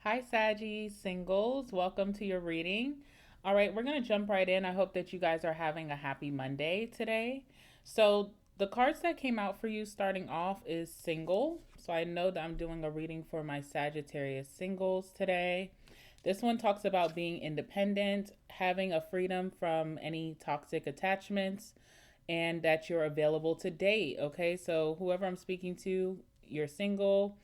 Hi, Saggy singles. Welcome to your reading. All right, we're going to jump right in. I hope that you guys are having a happy Monday today. So, the cards that came out for you starting off is single. So, I know that I'm doing a reading for my Sagittarius singles today. This one talks about being independent, having a freedom from any toxic attachments, and that you're available to date. Okay, so whoever I'm speaking to, you're single.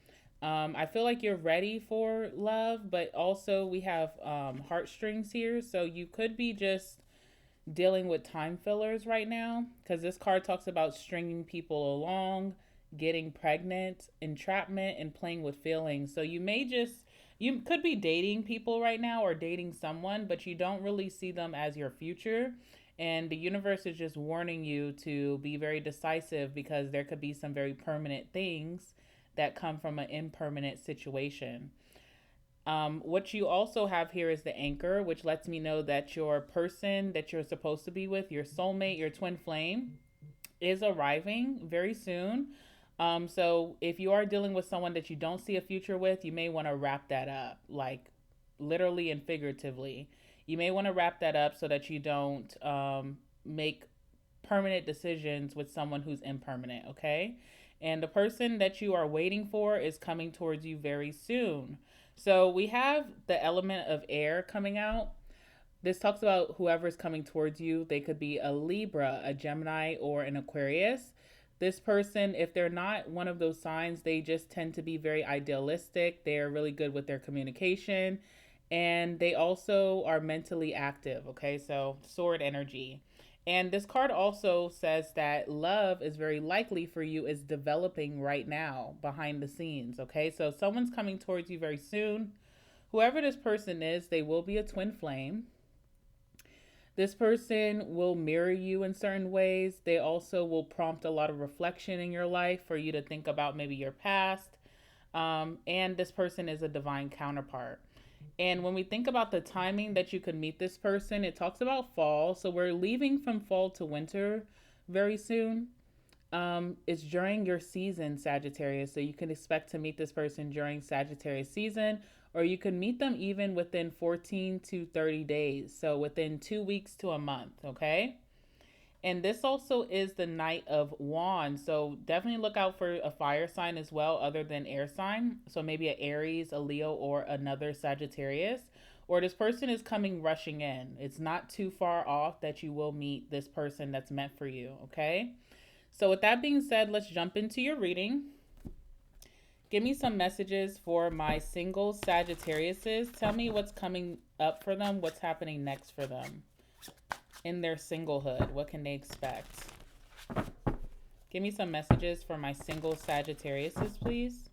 I feel like you're ready for love, but also we have heartstrings here. So you could be just dealing with time fillers right now because this card talks about stringing people along, getting pregnant, entrapment, and playing with feelings. So you could be dating people right now or dating someone, but you don't really see them as your future. And the universe is just warning you to be very decisive because there could be some very permanent things that come from an impermanent situation. What you also have here is the anchor, which lets me know that your person that you're supposed to be with, your soulmate, your twin flame, is arriving very soon. So if you are dealing with someone that you don't see a future with, you may want to wrap that up, like literally and figuratively. You may want to wrap that up so that you don't make permanent decisions with someone who's impermanent, okay? And the person that you are waiting for is coming towards you very soon. So we have the element of air coming out. This talks about whoever's coming towards you. They could be a Libra, a Gemini, or an Aquarius. This person, if they're not one of those signs, they just tend to be very idealistic. They're really good with their communication. And they also are mentally active. Okay, so sword energy. And this card also says that love is very likely for you is developing right now behind the scenes. Okay, so someone's coming towards you very soon. Whoever this person is, they will be a twin flame. This person will mirror you in certain ways. They also will prompt a lot of reflection in your life for you to think about maybe your past. And this person is a divine counterpart. And when we think about the timing that you could meet this person, it talks about fall. So we're leaving from fall to winter very soon. It's during your season, Sagittarius. So you can expect to meet this person during Sagittarius season, or you can meet them even within 14 to 30 days. So within 2 weeks to a month, okay? And this also is the Knight of Wands. So definitely look out for a fire sign as well, other than air sign. So maybe an Aries, a Leo, or another Sagittarius. Or this person is coming rushing in. It's not too far off that you will meet this person that's meant for you, okay? So, with that being said, let's jump into your reading. Give me some messages for my single Sagittariuses. Tell me what's coming up for them, what's happening next for them in their singlehood. What can they expect? Give me some messages for my single Sagittariuses, please.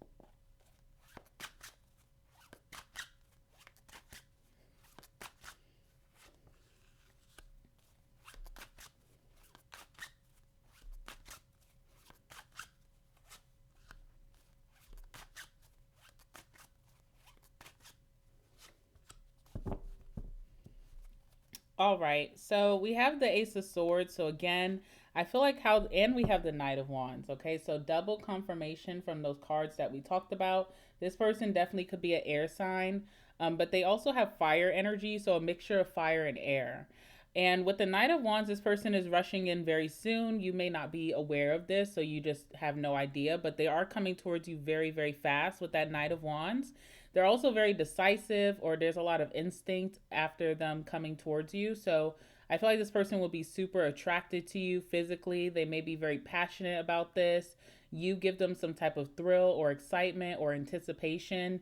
All right, so we have the Ace of Swords. So again, I feel like and we have the Knight of Wands. Okay, so double confirmation from those cards that we talked about. This person definitely could be an air sign, but they also have fire energy, so a mixture of fire and air. And with the Knight of Wands, this person is rushing in very soon. You may not be aware of this, so you just have no idea, but they are coming towards you very, very fast with that Knight of Wands. They're also very decisive, or there's a lot of instinct after them coming towards you. So I feel like this person will be super attracted to you physically. They may be very passionate about this. You give them some type of thrill or excitement or anticipation.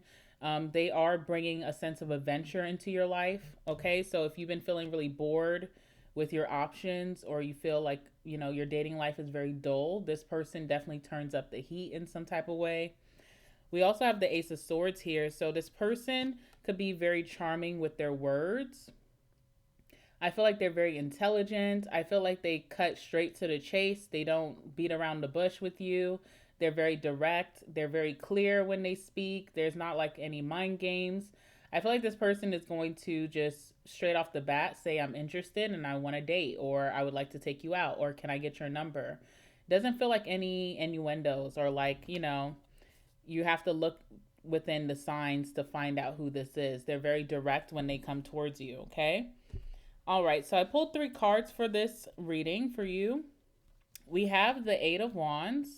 They are bringing a sense of adventure into your life. Okay, so if you've been feeling really bored with your options, or you feel like your dating life is very dull, this person definitely turns up the heat in some type of way. We also have the Ace of Swords here. So this person could be very charming with their words. I feel like they're very intelligent. I feel like they cut straight to the chase. They don't beat around the bush with you. They're very direct. They're very clear when they speak. There's not like any mind games. I feel like this person is going to just straight off the bat say, I'm interested and I want to date, or I would like to take you out, or can I get your number? Doesn't feel like any innuendos or like, you have to look within the signs to find out who this is. They're very direct when they come towards you, okay? All right, so I pulled 3 cards for this reading for you. We have the Eight of Wands.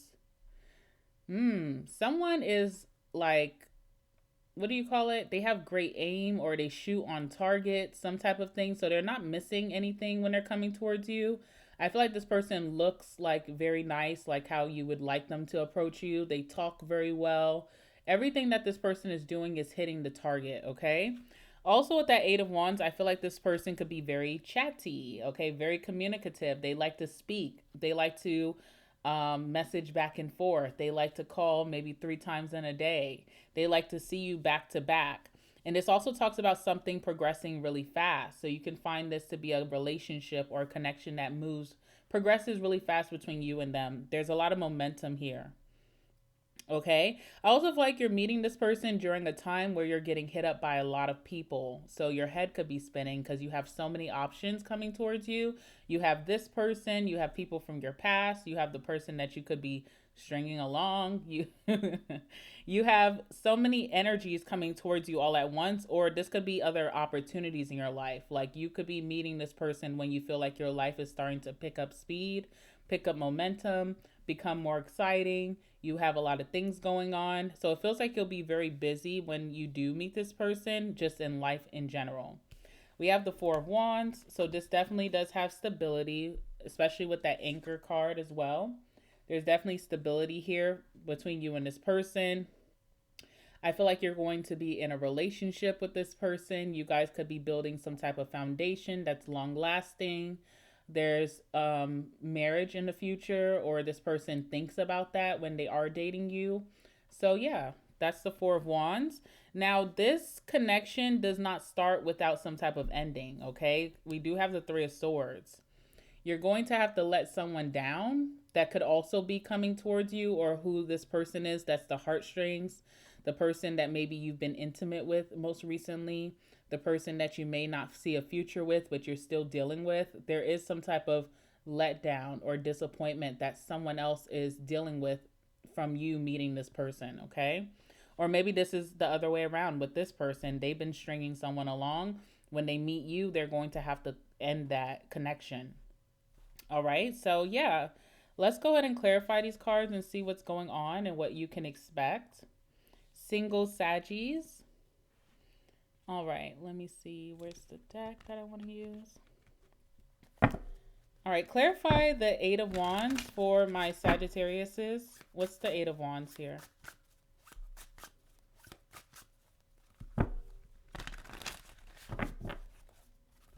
Someone is like, what do you call it? They have great aim, or they shoot on target, some type of thing. So they're not missing anything when they're coming towards you. I feel like this person looks like very nice, like how you would like them to approach you. They talk very well. Everything that this person is doing is hitting the target, okay? Also, with that Eight of Wands, I feel like this person could be very chatty, okay? Very communicative. They like to speak. They like to message back and forth. They like to call maybe 3 times in a day. They like to see you back to back. And this also talks about something progressing really fast. So you can find this to be a relationship or a connection that progresses really fast between you and them. There's a lot of momentum here. Okay. I also feel like you're meeting this person during a time where you're getting hit up by a lot of people. So your head could be spinning because you have so many options coming towards you. You have this person, you have people from your past, you have the person that you could be stringing along. You have so many energies coming towards you all at once, or this could be other opportunities in your life. Like you could be meeting this person when you feel like your life is starting to pick up speed, pick up momentum, become more exciting. You have a lot of things going on. So it feels like you'll be very busy when you do meet this person, just in life in general. We have the Four of Wands. So this definitely does have stability, especially with that anchor card as well. There's definitely stability here between you and this person. I feel like you're going to be in a relationship with this person. You guys could be building some type of foundation that's long lasting. There's marriage in the future, or this person thinks about that when they are dating you. So yeah, that's the Four of Wands. Now, this connection does not start without some type of ending, okay? We do have the Three of Swords. You're going to have to let someone down that could also be coming towards you, or who this person is. That's the heartstrings, the person that maybe you've been intimate with most recently, the person that you may not see a future with, but you're still dealing with. There is some type of letdown or disappointment that someone else is dealing with from you meeting this person, okay? Or maybe this is the other way around with this person. They've been stringing someone along. When they meet you, they're going to have to end that connection. All right, so yeah, let's go ahead and clarify these cards and see what's going on and what you can expect. Single Saggies. All right, let me see. Where's the deck that I want to use? All right, clarify the Eight of Wands for my Sagittariuses. What's the Eight of Wands here?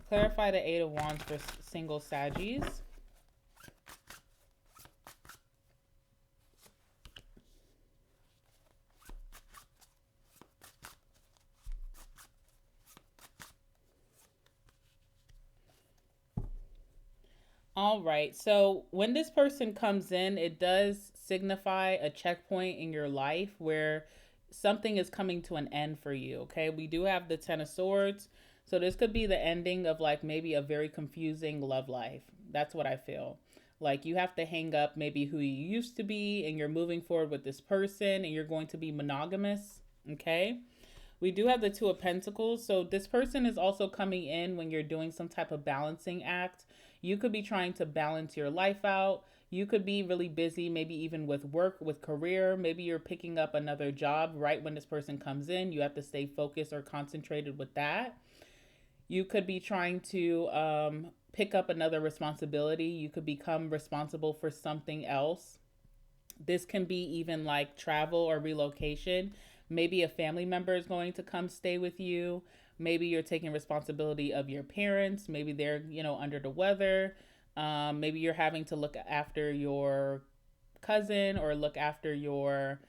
Clarify the Eight of Wands for single Saggies. All right. So when this person comes in, it does signify a checkpoint in your life where something is coming to an end for you. Okay. We do have the Ten of Swords. So this could be the ending of like maybe a very confusing love life. That's what I feel. Like you have to hang up maybe who you used to be, and you're moving forward with this person, and you're going to be monogamous. Okay. We do have the Two of Pentacles. So this person is also coming in when you're doing some type of balancing act. You could be trying to balance your life out. You could be really busy, maybe even with work, with career. Maybe you're picking up another job right when this person comes in. You have to stay focused or concentrated with that. You could be trying to pick up another responsibility. You could become responsible for something else. This can be even like travel or relocation. Maybe a family member is going to come stay with you. Maybe you're taking responsibility of your parents. Maybe they're, under the weather. Maybe you're having to look after your cousin or look after your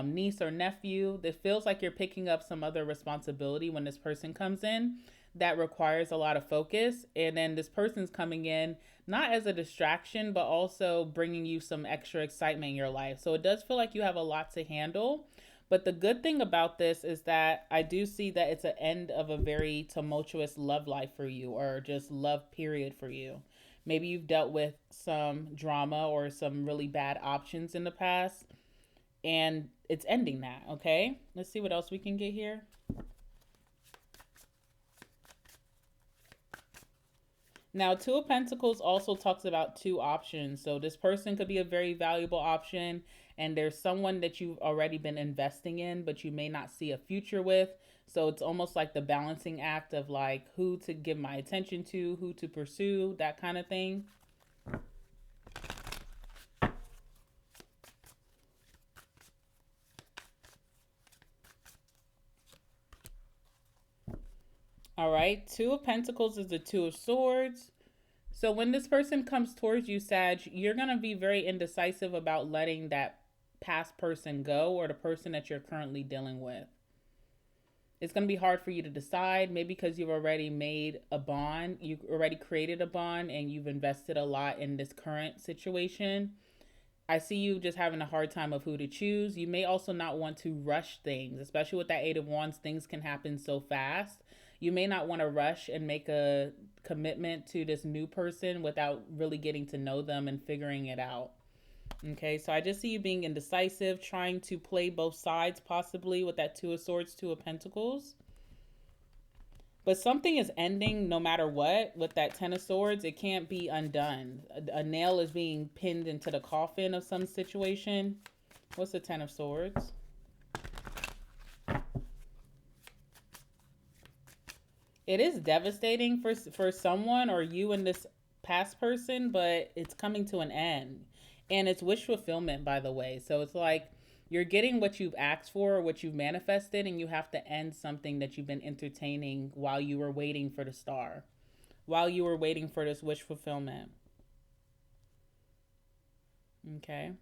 niece or nephew. It feels like you're picking up some other responsibility when this person comes in that requires a lot of focus. And then this person's coming in not as a distraction, but also bringing you some extra excitement in your life. So it does feel like you have a lot to handle. But the good thing about this is that I do see that it's an end of a very tumultuous love life for you, or just love period for you. Maybe you've dealt with some drama or some really bad options in the past, and it's ending that. Okay, let's see what else we can get here. Now, Two of Pentacles also talks about two options. So this person could be a very valuable option, and there's someone that you've already been investing in, but you may not see a future with. So it's almost like the balancing act of like who to give my attention to, who to pursue, that kind of thing. All right, Two of Pentacles is the Two of Swords. So when this person comes towards you, Sag, you're going to be very indecisive about letting that past person go, or the person that you're currently dealing with. It's going to be hard for you to decide, maybe because you've already made a bond, you've already created a bond, and you've invested a lot in this current situation. I see you just having a hard time of who to choose. You may also not want to rush things, especially with that Eight of Wands. Things can happen so fast. You may not want to rush and make a commitment to this new person without really getting to know them and figuring it out. Okay, so I just see you being indecisive, trying to play both sides, possibly with that Two of Swords, Two of Pentacles. But something is ending no matter what. With that Ten of Swords, it can't be undone. A nail is being pinned into the coffin of some situation. What's the Ten of Swords? It is devastating for someone or you and this past person, but it's coming to an end. And it's wish fulfillment, by the way. So it's like you're getting what you've asked for or what you've manifested, and you have to end something that you've been entertaining while you were waiting for the star, while you were waiting for this wish fulfillment. Okay.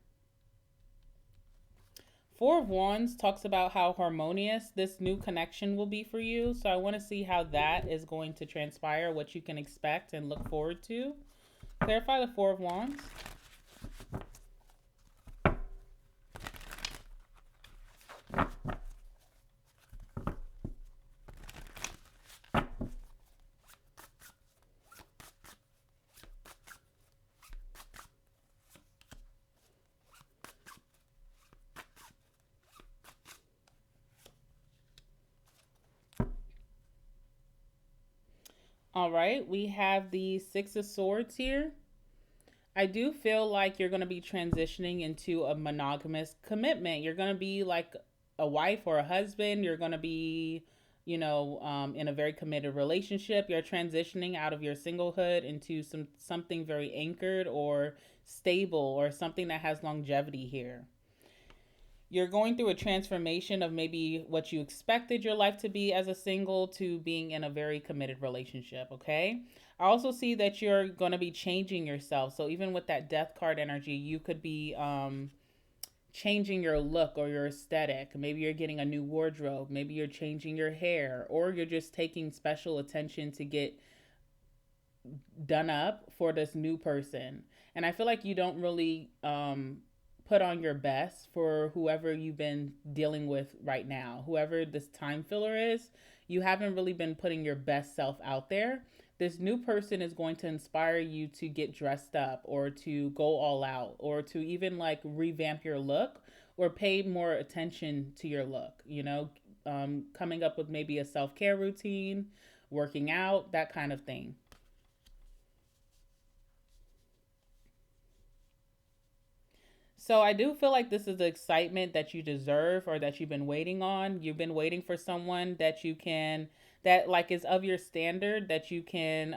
Four of Wands talks about how harmonious this new connection will be for you. So I want to see how that is going to transpire, what you can expect and look forward to. Clarify the Four of Wands. All right, we have the Six of Swords here. I do feel like you're going to be transitioning into a monogamous commitment. You're going to be like a wife or a husband. You're going to be, in a very committed relationship. You're transitioning out of your singlehood into something very anchored or stable, or something that has longevity here. You're going through a transformation of maybe what you expected your life to be as a single to being in a very committed relationship, okay? I also see that you're going to be changing yourself. So even with that death card energy, you could be changing your look or your aesthetic. Maybe you're getting a new wardrobe. Maybe you're changing your hair, or you're just taking special attention to get done up for this new person. And I feel like you don't really put on your best for whoever you've been dealing with right now. Whoever this time filler is, you haven't really been putting your best self out there. This new person is going to inspire you to get dressed up, or to go all out, or to even like revamp your look, or pay more attention to your look, coming up with maybe a self-care routine, working out, that kind of thing. So I do feel like this is the excitement that you deserve, or that you've been waiting on. You've been waiting for someone that that like is of your standard, that you can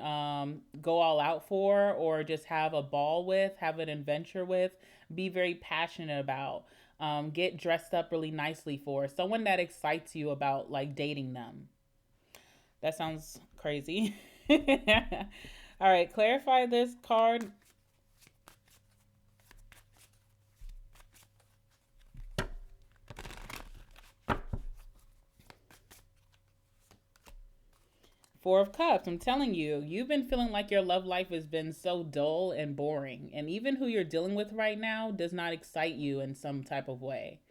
go all out for, or just have a ball with, have an adventure with, be very passionate about, get dressed up really nicely for. Someone that excites you about like dating them. That sounds crazy. All right, clarify this card. Four of Cups, I'm telling you, you've been feeling like your love life has been so dull and boring. And even who you're dealing with right now does not excite you in some type of way.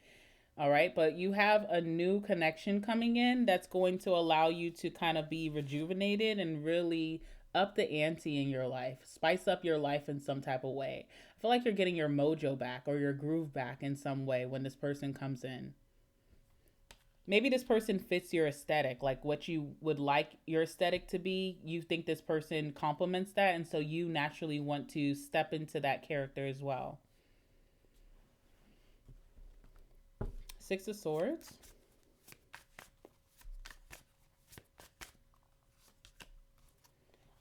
All right, but you have a new connection coming in that's going to allow you to kind of be rejuvenated and really up the ante in your life, spice up your life in some type of way. I feel like you're getting your mojo back or your groove back in some way when this person comes in. Maybe this person fits your aesthetic, like what you would like your aesthetic to be. You think this person complements that, and so you naturally want to step into that character as well. Six of Swords.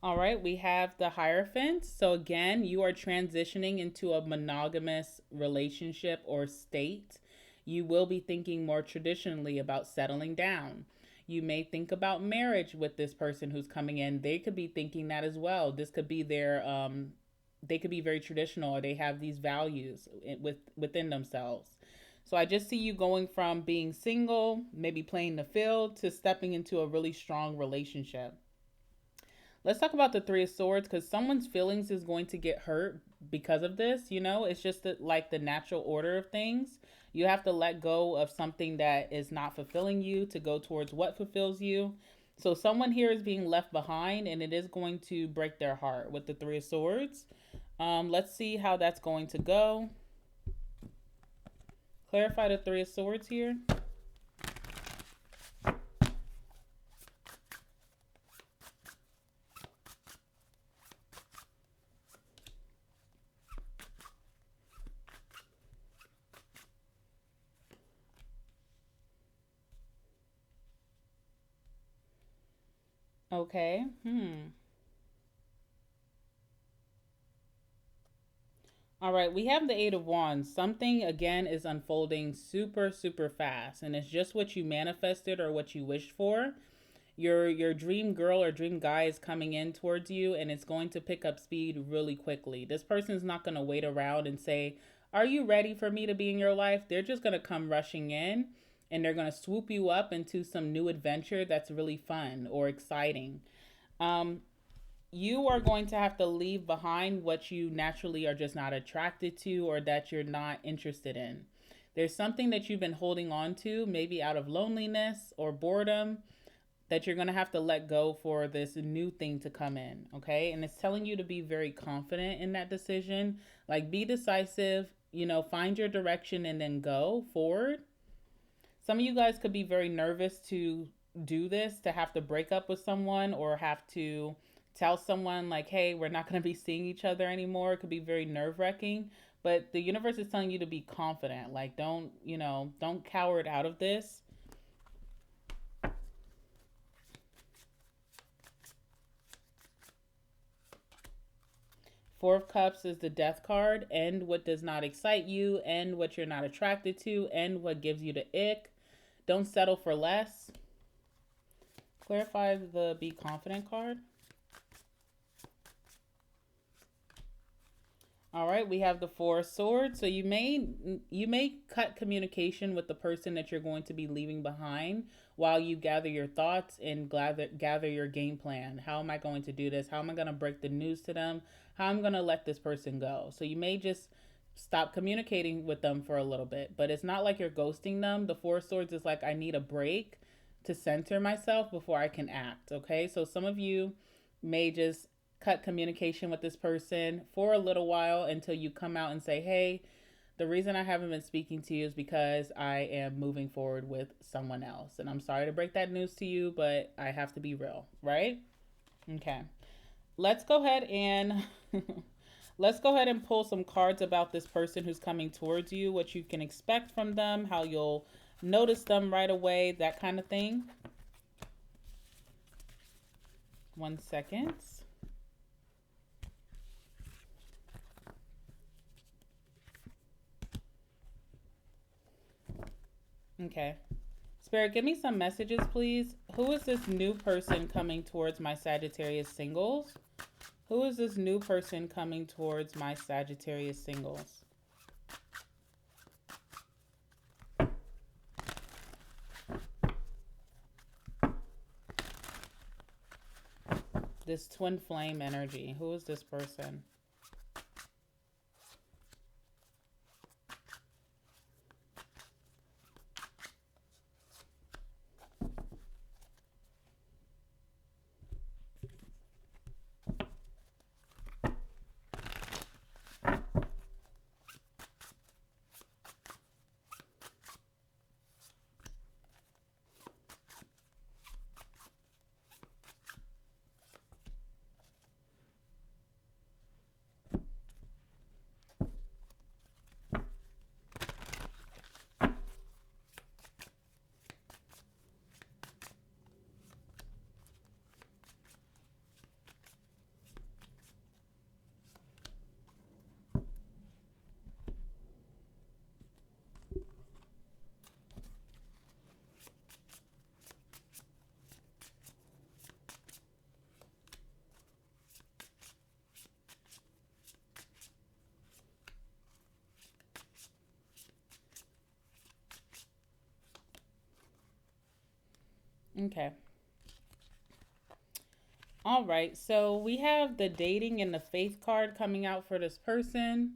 All right, we have the Hierophant. So again, you are transitioning into a monogamous relationship or state. You will be thinking more traditionally about settling down. You may think about marriage with this person who's coming in. They could be thinking that as well. This could be their they could be very traditional, or they have these values within themselves. So I just see you going from being single, maybe playing the field, to stepping into a really strong relationship. Let's talk about the Three of Swords, because someone's feelings is going to get hurt because of this. You know, it's just like the natural order of things. You have to let go of something that is not fulfilling you to go towards what fulfills you. So someone here is being left behind, and it is going to break their heart with the Three of Swords. Let's see how that's going to go. Clarify the Three of Swords here. Okay. All right, we have the Eight of Wands. Something again is unfolding super, super fast, and it's just what you manifested or what you wished for. Your dream girl or dream guy is coming in towards you, and it's going to pick up speed really quickly. This person is not going to wait around and say, "Are you ready for me to be in your life?" They're just going to come rushing in, and they're going to swoop you up into some new adventure that's really fun or exciting. Um, you are going to have to leave behind what you naturally are just not attracted to or that you're not interested in. There's something that you've been holding on to, maybe out of loneliness or boredom, that you're going to have to let go for this new thing to come in, okay? And it's telling you to be very confident in that decision. Like, be decisive, find your direction and then go forward. Some of you guys could be very nervous to do this, to have to break up with someone or have to tell someone like, hey, we're not going to be seeing each other anymore. It could be very nerve-wracking, but the universe is telling you to be confident. Like, don't cower out of this. Four of Cups is the Death card. End what does not excite you, end what you're not attracted to, end what gives you the ick. Don't settle for less. Clarify the Be Confident card. All right, we have the Four of Swords. So you may cut communication with the person that you're going to be leaving behind while you gather your thoughts and gather your game plan. How am I going to do this? How am I going to break the news to them? How am I going to let this person go? So you may just stop communicating with them for a little bit, but it's not like you're ghosting them. The Four of Swords is like, I need a break to center myself before I can act, okay? So some of you may just cut communication with this person for a little while until you come out and say, hey, the reason I haven't been speaking to you is because I am moving forward with someone else. And I'm sorry to break that news to you, but I have to be real, right? Okay. Let's go ahead and pull some cards about this person who's coming towards you, what you can expect from them, how you'll notice them right away, that kind of thing. 1 second. Okay. Spirit, give me some messages, please. Who is this new person coming towards my Sagittarius singles? Who is this new person coming towards my Sagittarius singles? This twin flame energy. Who is this person? Okay. All right. So we have the dating and the faith card coming out for this person.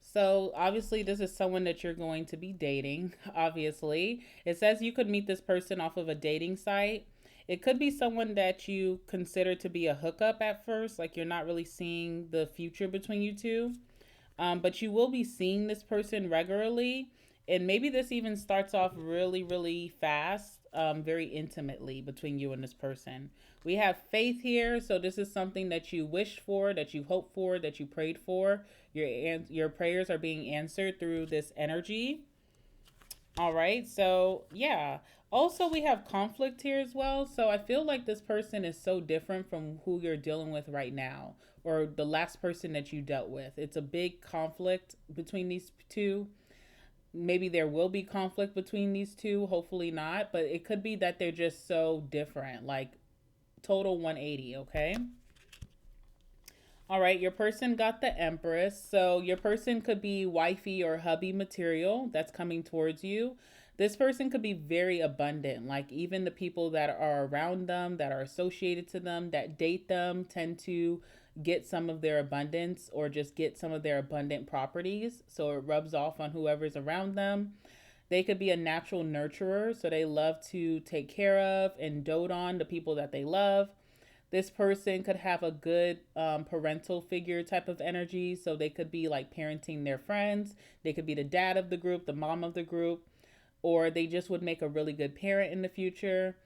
So obviously, this is someone that you're going to be dating. Obviously, it says you could meet this person off of a dating site. It could be someone that you consider to be a hookup at first, like you're not really seeing the future between you two. But you will be seeing this person regularly, and maybe this even starts off really, really fast, very intimately between you and this person. We have faith here, so this is something that you wished for, that you hoped for, that you prayed for. Your prayers are being answered through this energy. All right, so yeah. Also, we have conflict here as well. So I feel like this person is so different from who you're dealing with right now or the last person that you dealt with. It's a big conflict between these two. Maybe there will be conflict between these two, hopefully not, but it could be that they're just so different, like total 180, okay? All right, your person got the Empress. So your person could be wifey or hubby material that's coming towards you. This person could be very abundant. Like even the people that are around them, that are associated to them, that date them, tend to get some of their abundance or just get some of their abundant properties. So it rubs off on whoever's around them. They could be a natural nurturer. So they love to take care of and dote on the people that they love. This person could have a good parental figure type of energy. So they could be like parenting their friends. They could be the dad of the group, the mom of the group, or they just would make a really good parent in the future.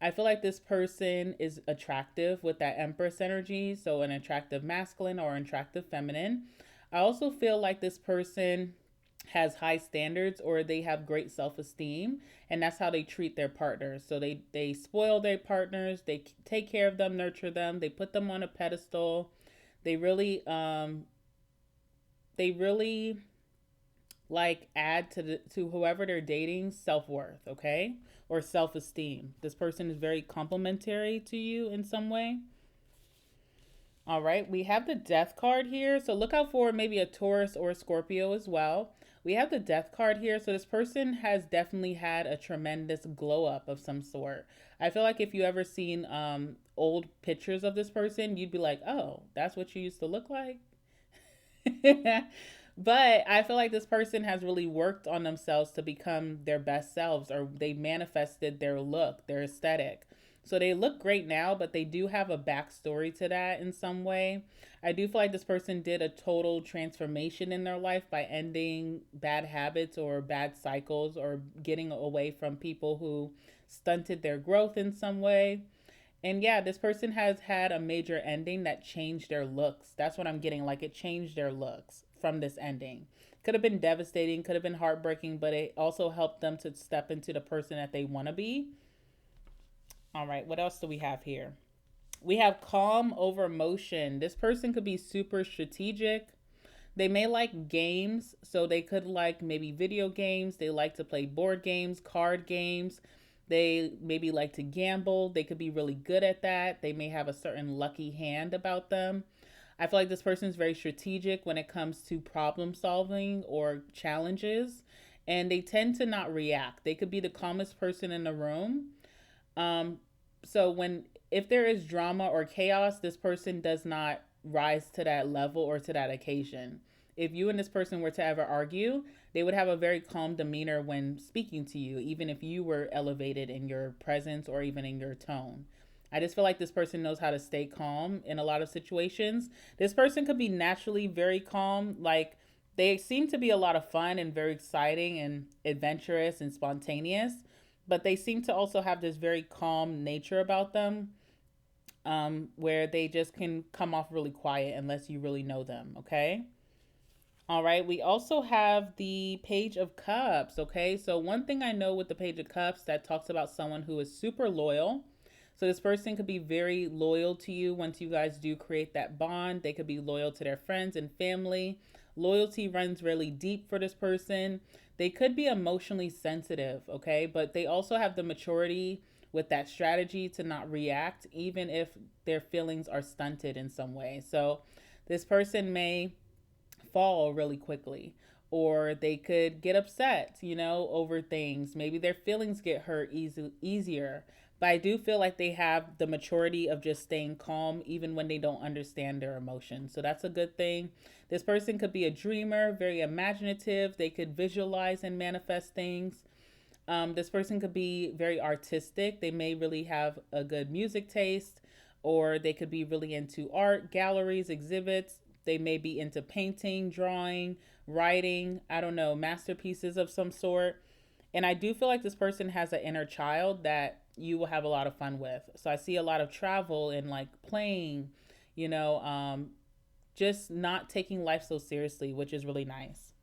I feel like this person is attractive with that Empress energy. So an attractive masculine or an attractive feminine. I also feel like this person has high standards or they have great self-esteem, and that's how they treat their partners. So they spoil their partners, they take care of them, nurture them, they put them on a pedestal. They really they really like add to whoever they're dating self-worth, okay? Or self-esteem. This person is very complimentary to you in some way. All right, we have the death card here. So look out for maybe a Taurus or a Scorpio as well. We have the death card here. So this person has definitely had a tremendous glow up of some sort. I feel like if you ever seen old pictures of this person, you'd be like, oh, that's what you used to look like. But I feel like this person has really worked on themselves to become their best selves, or they manifested their look, their aesthetic. So they look great now, but they do have a backstory to that in some way. I do feel like this person did a total transformation in their life by ending bad habits or bad cycles or getting away from people who stunted their growth in some way. And yeah, this person has had a major ending that changed their looks. That's what I'm getting. Like it changed their looks from this ending. Could have been devastating, could have been heartbreaking, but it also helped them to step into the person that they want to be. All right, what else do we have here? We have calm over emotion. This person could be super strategic. They may like games, so they could like maybe video games. They like to play board games, card games. They maybe like to gamble. They could be really good at that. They may have a certain lucky hand about them. I feel like this person is very strategic when it comes to problem solving or challenges, and they tend to not react. They could be the calmest person in the room. Um, so when if there is drama or chaos, this person does not rise to that level or to that occasion. If you and this person were to ever argue, they would have a very calm demeanor when speaking to you, even if you were elevated in your presence or even in your tone. I just feel like this person knows how to stay calm in a lot of situations. This person could be naturally very calm. Like they seem to be a lot of fun and very exciting and adventurous and spontaneous, but they seem to also have this very calm nature about them, where they just can come off really quiet unless you really know them, okay? All right, we also have the Page of Cups, okay? So, one thing I know with the Page of Cups that talks about someone who is super loyal. So, this person could be very loyal to you once you guys do create that bond. They could be loyal to their friends and family. Loyalty runs really deep for this person. They could be emotionally sensitive, okay? But they also have the maturity with that strategy to not react, even if their feelings are stunted in some way. So, this person may fall really quickly, or they could get upset, over things. Maybe their feelings get hurt easier, But I do feel like they have the maturity of just staying calm even when they don't understand their emotions. So that's a good thing. This person could be a dreamer, very imaginative. They could visualize and manifest things. This person could be very artistic. They may really have a good music taste, or they could be really into art, galleries, exhibits. They may be into painting, drawing, writing, I don't know, masterpieces of some sort. And I do feel like this person has an inner child that you will have a lot of fun with. So I see a lot of travel and like playing, you know, just not taking life so seriously, which is really nice.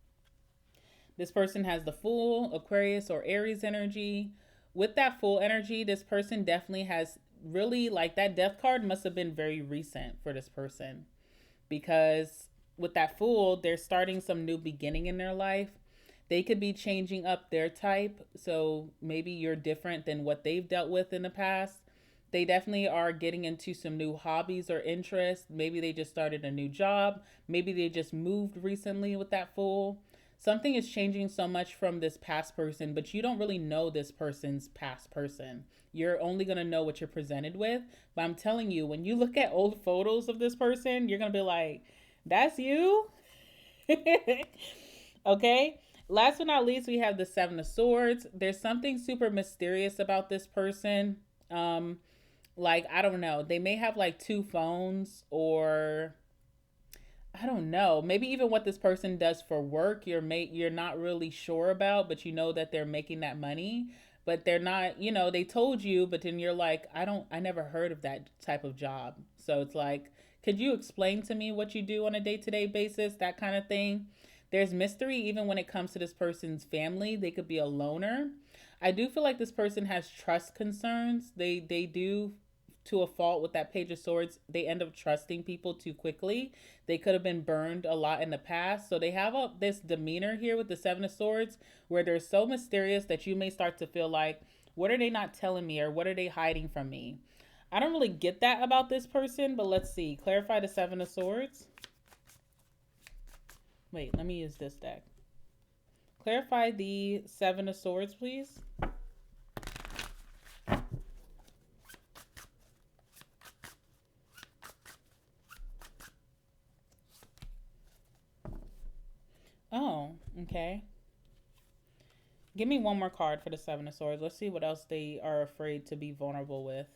This person has the Fool, Aquarius, or Aries energy. With that Fool energy, this person definitely has really like that Death card must have been very recent for this person, because with that Fool, they're starting some new beginning in their life. They could be changing up their type. So maybe you're different than what they've dealt with in the past. They definitely are getting into some new hobbies or interests. Maybe they just started a new job. Maybe they just moved recently with that Fool. Something is changing so much from this past person, but you don't really know this person's past person. You're only going to know what you're presented with. But I'm telling you, when you look at old photos of this person, you're going to be like, that's you? Okay. Last but not least, we have the Seven of Swords. There's something super mysterious about this person. Like, I don't know. They may have like two phones, or I don't know. Maybe even what this person does for work, you're not really sure about, but you know that they're making that money, but they're not, they told you, but then you're like, I never heard of that type of job. So it's like, could you explain to me what you do on a day-to-day basis, that kind of thing? There's mystery even when it comes to this person's family. They could be a loner. I do feel like this person has trust concerns. They do, to a fault with that Page of Swords. They end up trusting people too quickly. They could have been burned a lot in the past. So they have this demeanor here with the Seven of Swords where they're so mysterious that you may start to feel like, what are they not telling me, or what are they hiding from me? I don't really get that about this person, but let's see. Clarify the Seven of Swords. Wait, let me use this deck. Clarify the Seven of Swords, please. Oh, okay. Give me one more card for the Seven of Swords. Let's see what else they are afraid to be vulnerable with.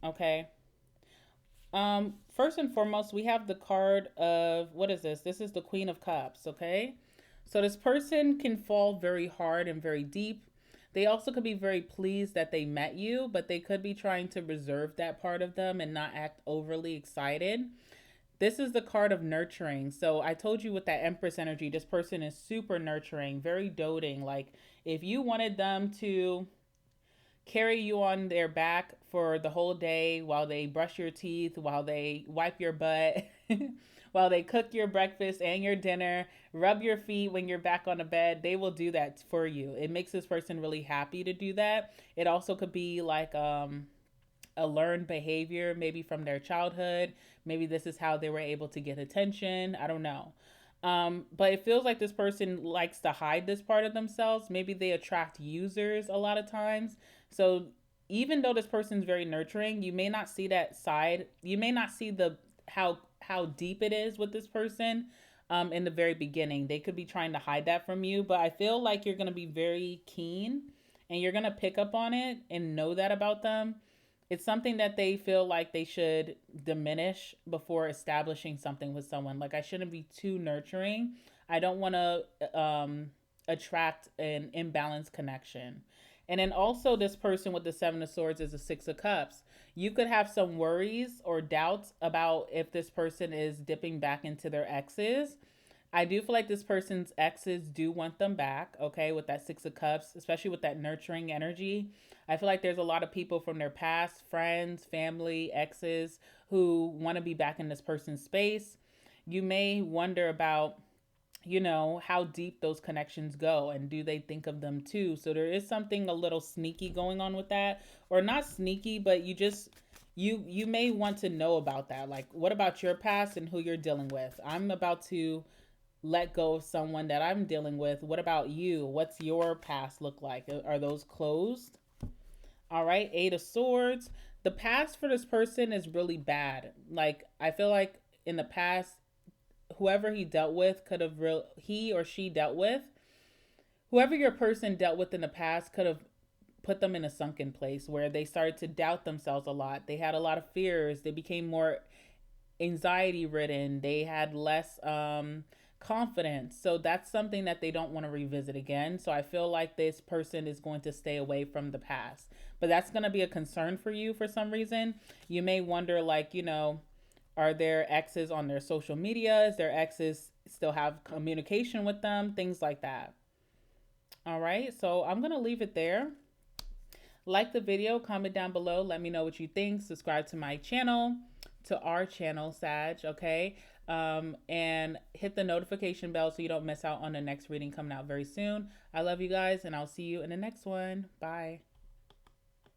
Okay. First and foremost, we have the card of, what is this? This is the Queen of Cups, okay? So this person can fall very hard and very deep. They also could be very pleased that they met you, but they could be trying to reserve that part of them and not act overly excited. This is the card of nurturing. So I told you with that Empress energy, this person is super nurturing, very doting. Like if you wanted them to carry you on their back for the whole day while they brush your teeth, while they wipe your butt, while they cook your breakfast and your dinner, rub your feet when you're back on the bed, they will do that for you. It makes this person really happy to do that. It also could be like a learned behavior, maybe from their childhood. Maybe this is how they were able to get attention. I don't know. But it feels like this person likes to hide this part of themselves. Maybe they attract users a lot of times. So even though this person's very nurturing, you may not see that side. You may not see the how deep it is with this person in the very beginning. They could be trying to hide that from you, but I feel like you're going to be very keen and you're going to pick up on it and know that about them. It's something that they feel like they should diminish before establishing something with someone. Like I shouldn't be too nurturing. I don't want to attract an imbalanced connection. And then also this person with the Seven of Swords is a Six of Cups. You could have some worries or doubts about if this person is dipping back into their exes. I do feel like this person's exes do want them back, okay, with that Six of Cups, especially with that nurturing energy. I feel like there's a lot of people from their past, friends, family, exes, who want to be back in this person's space. You may wonder about, how deep those connections go and do they think of them too. So there is something a little sneaky going on with that, or not sneaky, but you may want to know about that. Like, what about your past and who you're dealing with? I'm about to let go of someone that I'm dealing with. What about you? What's your past look like? Are those closed? All right, Eight of Swords. The past for this person is really bad. Like, I feel like in the past, whoever he dealt with could have he or she dealt with, whoever your person dealt with in the past could have put them in a sunken place where they started to doubt themselves a lot. They had a lot of fears. They became more anxiety ridden. They had less confidence. So that's something that they don't want to revisit again. So I feel like this person is going to stay away from the past. But that's going to be a concern for you for some reason. You may wonder, like, are their exes on their social media? Is their exes still have communication with them? Things like that. All right. So I'm going to leave it there. Like the video, comment down below. Let me know what you think. Subscribe to my channel, to our channel, Sag, okay? And hit the notification bell so you don't miss out on the next reading coming out very soon. I love you guys, and I'll see you in the next one. Bye.